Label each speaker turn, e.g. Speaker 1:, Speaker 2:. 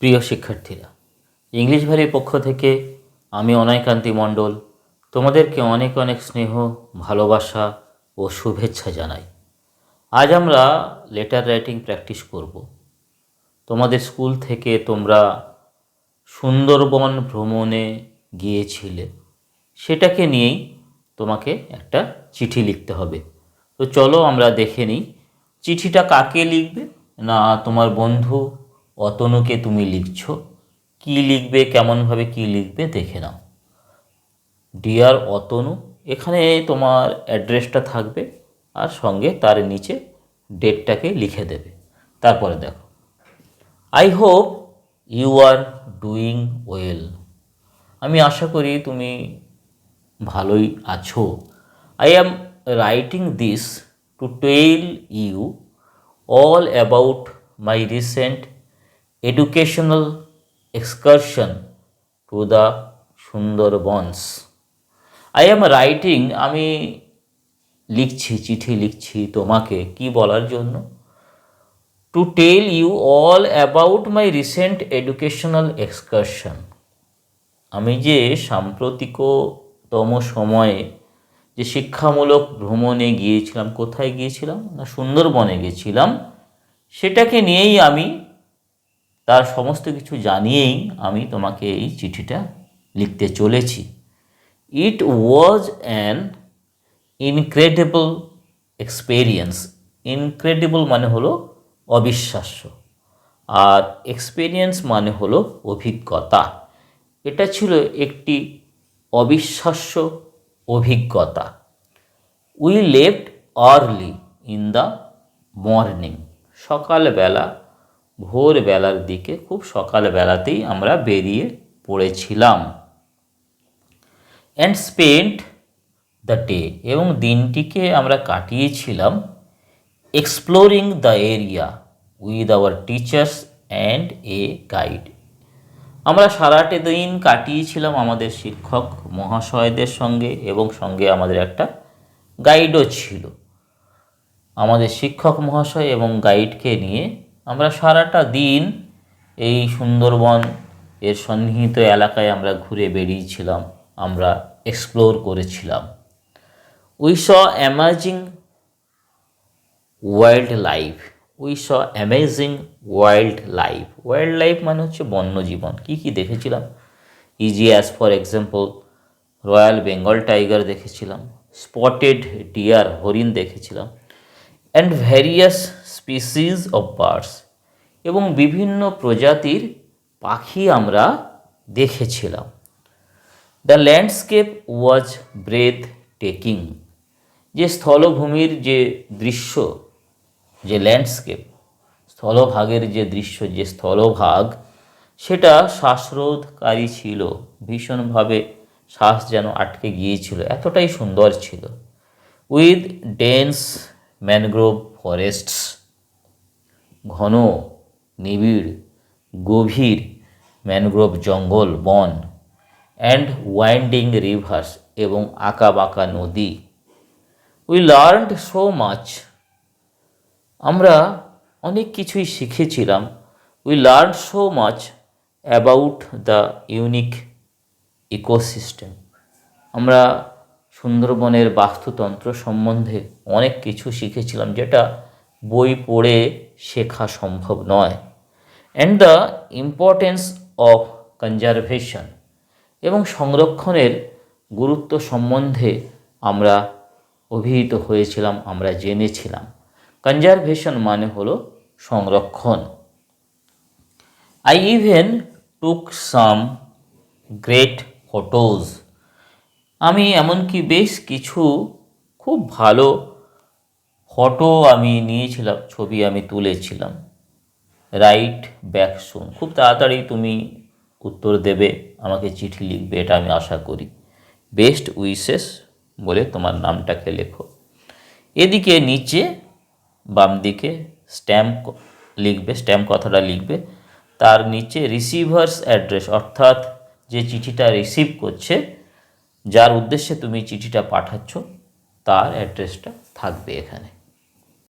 Speaker 1: প্রিয় শিক্ষার্থীরা, ইংলিশ ভ্যালির পক্ষ থেকে আমি অনয়কান্তি মণ্ডল তোমাদেরকে অনেক অনেক স্নেহ, ভালোবাসা ও শুভেচ্ছা জানাই। আজ আমরা লেটার রাইটিং প্র্যাকটিস করব। তোমাদের স্কুল থেকে তোমরা সুন্দরবন ভ্রমণে গিয়েছিলে, সেটাকে নিয়েই তোমাকে একটা চিঠি লিখতে হবে। তো চলো আমরা দেখে নিই চিঠিটা কাকে লিখবে। না, তোমার বন্ধু অতনুকে তুমি লিখছো। কি লিখবে, কেমনভাবে কি লিখবে দেখে নাও। ডিয়ার অতনু, এখানে তোমার অ্যাড্রেসটা থাকবে আর সঙ্গে তার নিচে ডেটটাকে লিখে দেবে। তারপরে দেখো, I hope you are doing well. আমি আশা করি তুমি ভালোই আছো। I am writing this to tell you all about my recent educational excursion to the Sundarbans. I am writing, আমি লিখছি, চিঠি লিখছি তোমাকে কি বলার জন্য? To tell you all about my recent educational excursion. আমি যে সাম্প্রতিকতম সময়ে যে শিক্ষামূলক ভ্রমণে গিয়েছিলাম, কোথায় গিয়েছিলাম না সুন্দরবনে গিয়েছিলাম, সেটাকে নিয়েই আমি তার সমস্ত কিছু জানিয়েই আমি তোমাকে এই চিঠিটা লিখতে চলেছি। It was an incredible experience. Incredible মানে হলো অবিশ্বাস্য, আর এক্সপেরিয়েন্স মানে হলো অভিজ্ঞতা। এটা ছিল একটি অবিশ্বাস্য অভিজ্ঞতা। We left early in the morning. সকালবেলা, ভোরবেলার দিকে, খুব সকালবেলাতেই আমরা বেরিয়ে পড়েছিলাম। অ্যান্ড স্পেন্ট দ্য ডে, এবং দিনটিকে আমরা কাটিয়েছিলাম exploring the area with our teachers and a guide. আমরা সারাটা দিন কাটিয়েছিলাম আমাদের শিক্ষক মহাশয়দের সঙ্গে, এবং সঙ্গে আমাদের একটা গাইডও ছিল। আমাদের শিক্ষক মহাশয় এবং গাইডকে নিয়ে আমরা সারাটা দিন এই সুন্দরবন এর সন্নিহিত এলাকায় আমরা ঘুরে বেরিয়েছিলাম, আমরা এক্সপ্লোর করেছিলাম। We saw amazing wildlife. We saw amazing wildlife. Wildlife মানে হচ্ছে বন্যজীবন। কি কি দেখেছিলাম? Easy as for example royal Bengal tiger দেখেছিলাম, স্পটেড ডিয়ার হরিণ দেখেছিলাম, and various species of birds, এবং বিভিন্ন প্রজাতির পাখি আমরা দেখেছিলাম। The landscape was breathtaking. যে স্থলভূমির যে দৃশ্য, যে ল্যান্ডস্কেপ, স্থলভাগের যে দৃশ্য, যে স্থলভাগ, সেটা শ্বাসরোধকারী ছিল। ভীষণভাবে শ্বাস যেন আটকে গিয়েছিল, এতটাই সুন্দর ছিল। উইথ ডেন্স ম্যানগ্রোভ ফরেস্টস, ঘন নিবিড় গভীর ম্যানগ্রোভ জঙ্গল বন, অ্যান্ড ওয়াইন্ডিং রিভার্স, এবং আঁকা বাঁকা নদী। We learned so much. আমরা অনেক কিছুই শিখেছিলাম। We learn so much about the unique ecosystem. আমরা সুন্দরবনের বাস্তুতন্ত্র সম্বন্ধে অনেক কিছু শিখেছিলাম, যেটা বই পড়ে শেখা সম্ভব নয়। And the importance of conservation, এবং সংরক্ষণের গুরুত্ব সম্বন্ধে আমরা অভিহিত হয়েছিলাম, আমরা জেনেছিলাম। কনজারভেশন মানে হলো সংরক্ষণ। I even took some great photos. আমি এমনকি বেশ কিছু খুব ভালো ফটো আমি নিয়েছিলাম, ছবি আমি তুলেছিলাম। Right back soon. খুব তাড়াতাড়ি তুমি উত্তর দেবে, আমাকে চিঠি লিখবে, এটা আমি আশা করি। বেস্ট উইশেস বলে তোমার নামটাকে লেখো। এদিকে নিচে বাম দিকে স্ট্যাম্প লিখবে, স্ট্যাম্প কথাটা লিখবে। তার নিচে রিসিভার্স অ্যাড্রেস, অর্থাৎ যে চিঠিটা রিসিভ করছে, যার উদ্দেশ্যে তুমি চিঠিটা পাঠাচ্ছ, তার অ্যাড্রেসটা থাকবে এখানে।